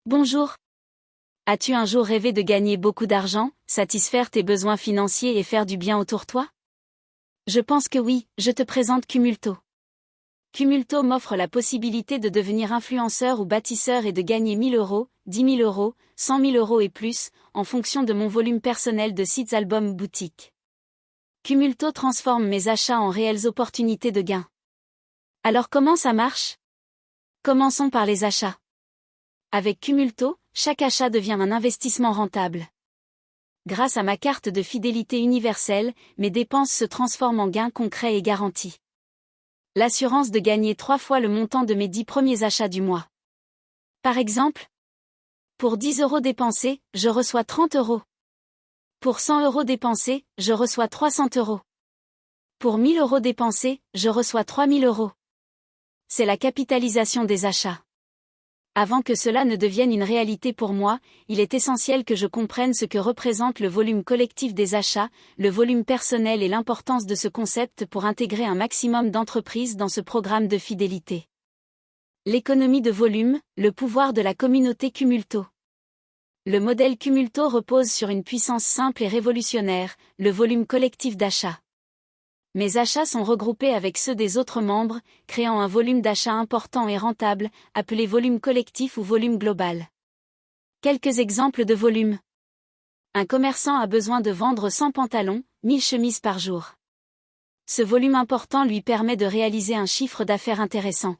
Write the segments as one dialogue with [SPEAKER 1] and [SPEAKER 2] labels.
[SPEAKER 1] Bonjour. As-tu un jour rêvé de gagner beaucoup d'argent, satisfaire tes besoins financiers et faire du bien autour de toi? Je pense que oui, je te présente Cumulto. Cumulto m'offre la possibilité de devenir influenceur ou bâtisseur et de gagner 1000 euros, 10 000 euros, 100 000 euros et plus, en fonction de mon volume personnel de sites albums boutique. Cumulto transforme mes achats en réelles opportunités de gain. Alors comment ça marche? Commençons par les achats. Avec Cumulto, chaque achat devient un investissement rentable. Grâce à ma carte de fidélité universelle, mes dépenses se transforment en gains concrets et garantis. L'assurance de gagner 3 fois le montant de mes 10 premiers achats du mois. Par exemple, pour 10 euros dépensés, je reçois 30 euros. Pour 100 euros dépensés, je reçois 300 euros. Pour 1000 euros dépensés, je reçois 3000 euros. C'est la capitalisation des achats. Avant que cela ne devienne une réalité pour moi, il est essentiel que je comprenne ce que représente le volume collectif des achats, le volume personnel et l'importance de ce concept pour intégrer un maximum d'entreprises dans ce programme de fidélité. L'économie de volume, le pouvoir de la communauté Cumulto. Le modèle Cumulto repose sur une puissance simple et révolutionnaire, le volume collectif d'achat. Mes achats sont regroupés avec ceux des autres membres, créant un volume d'achat important et rentable, appelé volume collectif ou volume global. Quelques exemples de volume. Un commerçant a besoin de vendre 100 pantalons, 1000 chemises par jour. Ce volume important lui permet de réaliser un chiffre d'affaires intéressant.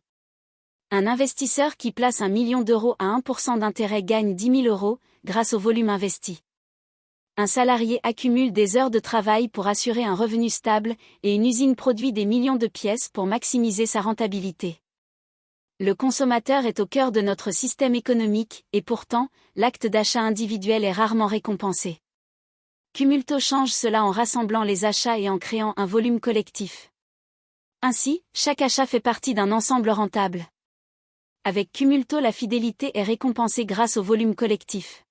[SPEAKER 1] Un investisseur qui place 1 million d'euros à 1% d'intérêt gagne 10 000 euros, grâce au volume investi. Un salarié accumule des heures de travail pour assurer un revenu stable, et une usine produit des millions de pièces pour maximiser sa rentabilité. Le consommateur est au cœur de notre système économique, et pourtant, l'acte d'achat individuel est rarement récompensé. Cumulto change cela en rassemblant les achats et en créant un volume collectif. Ainsi, chaque achat fait partie d'un ensemble rentable. Avec Cumulto, la fidélité est récompensée grâce au volume collectif.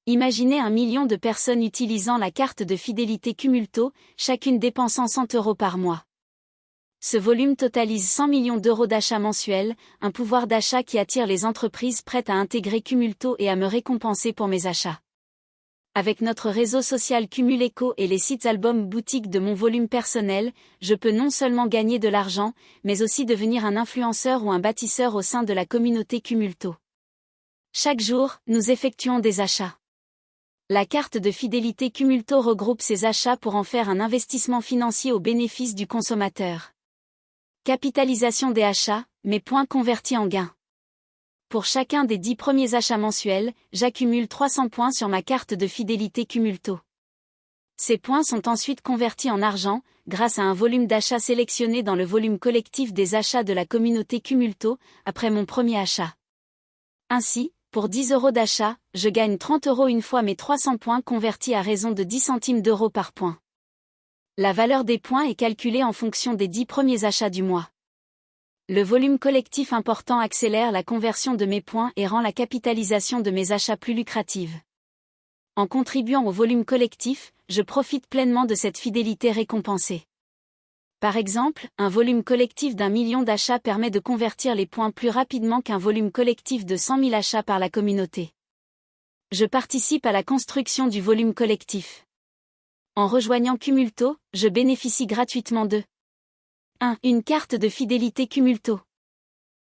[SPEAKER 1] Imaginez 1 million de personnes utilisant la carte de fidélité Cumulto, chacune dépensant 100 euros par mois. Ce volume totalise 100 millions d'euros d'achats mensuels, un pouvoir d'achat qui attire les entreprises prêtes à intégrer Cumulto et à me récompenser pour mes achats. Avec notre réseau social Cumuleco et les sites albums boutiques de mon volume personnel, je peux non seulement gagner de l'argent, mais aussi devenir un influenceur ou un bâtisseur au sein de la communauté Cumulto. Chaque jour, nous effectuons des achats. La carte de fidélité Cumulto regroupe ces achats pour en faire un investissement financier au bénéfice du consommateur. Capitalisation des achats, mes points convertis en gains. Pour chacun des 10 premiers achats mensuels, j'accumule 300 points sur ma carte de fidélité Cumulto. Ces points sont ensuite convertis en argent, grâce à un volume d'achat sélectionné dans le volume collectif des achats de la communauté Cumulto, après mon premier achat. Ainsi, pour 10 euros d'achat, je gagne 30 euros une fois mes 300 points convertis à raison de 10 centimes d'euros par point. La valeur des points est calculée en fonction des 10 premiers achats du mois. Le volume collectif important accélère la conversion de mes points et rend la capitalisation de mes achats plus lucrative. En contribuant au volume collectif, je profite pleinement de cette fidélité récompensée. Par exemple, un volume collectif d'1 million d'achats permet de convertir les points plus rapidement qu'un volume collectif de 100 000 achats par la communauté. Je participe à la construction du volume collectif. En rejoignant Cumulto, je bénéficie gratuitement de 1. Une carte de fidélité Cumulto.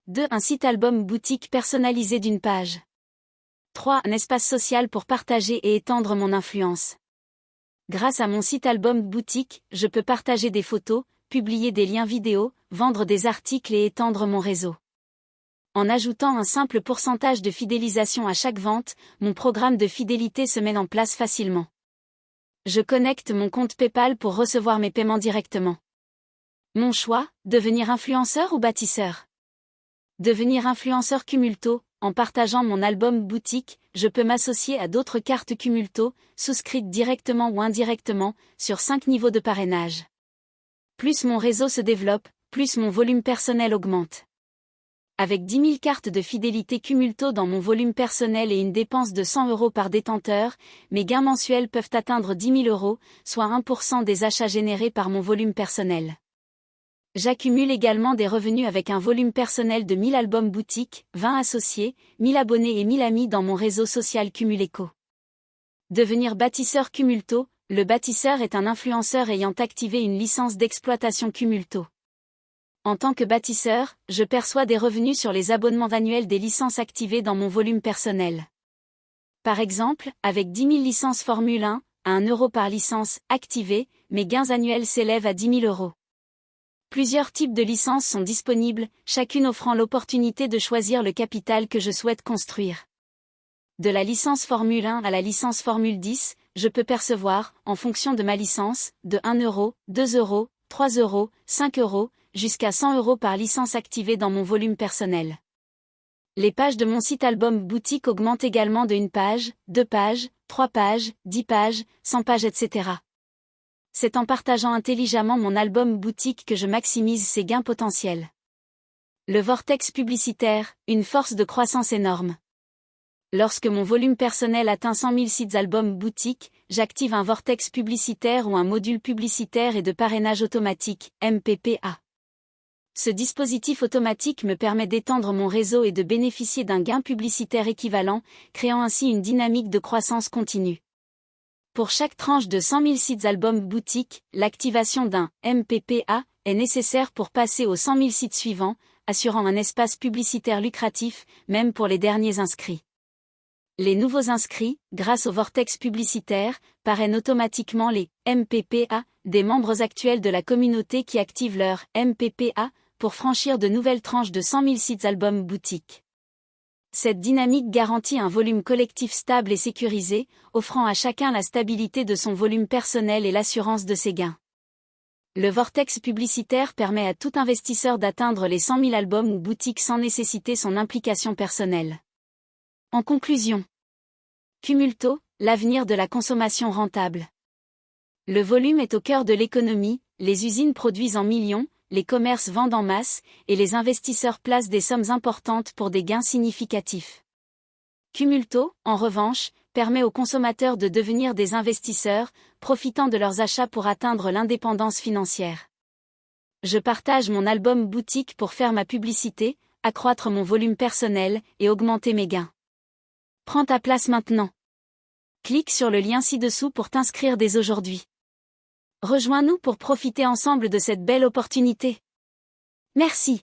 [SPEAKER 1] 2. Un site album boutique personnalisé d'une page. 3. Un espace social pour partager et étendre mon influence. Grâce à mon site album boutique, je peux partager des photos, publier des liens vidéo, vendre des articles et étendre mon réseau. En ajoutant un simple pourcentage de fidélisation à chaque vente, mon programme de fidélité se met en place facilement. Je connecte mon compte PayPal pour recevoir mes paiements directement. Mon choix, devenir influenceur ou bâtisseur. Devenir influenceur Cumulto, en partageant mon album boutique, je peux m'associer à d'autres cartes Cumulto, souscrites directement ou indirectement, sur 5 niveaux de parrainage. Plus mon réseau se développe, plus mon volume personnel augmente. Avec 10 000 cartes de fidélité Cumulto dans mon volume personnel et une dépense de 100 euros par détenteur, mes gains mensuels peuvent atteindre 10 000 euros, soit 1% des achats générés par mon volume personnel. J'accumule également des revenus avec un volume personnel de 1000 albums boutique, 20 associés, 1000 abonnés et 1000 amis dans mon réseau social Cumuleco. Devenir bâtisseur Cumulto. Le bâtisseur est un influenceur ayant activé une licence d'exploitation Cumulto. En tant que bâtisseur, je perçois des revenus sur les abonnements annuels des licences activées dans mon volume personnel. Par exemple, avec 10 000 licences Formule 1, à 1 euro par licence activée, mes gains annuels s'élèvent à 10 000 euros. Plusieurs types de licences sont disponibles, chacune offrant l'opportunité de choisir le capital que je souhaite construire. De la licence Formule 1 à la licence Formule 10, je peux percevoir, en fonction de ma licence, de 1 euro, 2 euros, 3 euros, 5 euros, jusqu'à 100 euros par licence activée dans mon volume personnel. Les pages de mon site album boutique augmentent également de 1 page, 2 pages, 3 pages, 10 pages, 100 pages etc. C'est en partageant intelligemment mon album boutique que je maximise ses gains potentiels. Le vortex publicitaire, une force de croissance énorme. Lorsque mon volume personnel atteint 100 000 sites albums boutique, j'active un vortex publicitaire ou un module publicitaire et de parrainage automatique, MPPA. Ce dispositif automatique me permet d'étendre mon réseau et de bénéficier d'un gain publicitaire équivalent, créant ainsi une dynamique de croissance continue. Pour chaque tranche de 100 000 sites albums boutique, l'activation d'un MPPA est nécessaire pour passer aux 100 000 sites suivants, assurant un espace publicitaire lucratif, même pour les derniers inscrits. Les nouveaux inscrits, grâce au vortex publicitaire, parrainent automatiquement les MPPA des membres actuels de la communauté qui activent leur MPPA pour franchir de nouvelles tranches de 100 000 sites albums boutique. Cette dynamique garantit un volume collectif stable et sécurisé, offrant à chacun la stabilité de son volume personnel et l'assurance de ses gains. Le vortex publicitaire permet à tout investisseur d'atteindre les 100 000 albums ou boutiques sans nécessiter son implication personnelle. En conclusion, Cumulto, l'avenir de la consommation rentable. Le volume est au cœur de l'économie, les usines produisent en millions, les commerces vendent en masse, et les investisseurs placent des sommes importantes pour des gains significatifs. Cumulto, en revanche, permet aux consommateurs de devenir des investisseurs, profitant de leurs achats pour atteindre l'indépendance financière. Je partage mon album boutique pour faire ma publicité, accroître mon volume personnel et augmenter mes gains. Prends ta place maintenant. Clique sur le lien ci-dessous pour t'inscrire dès aujourd'hui. Rejoins-nous pour profiter ensemble de cette belle opportunité. Merci.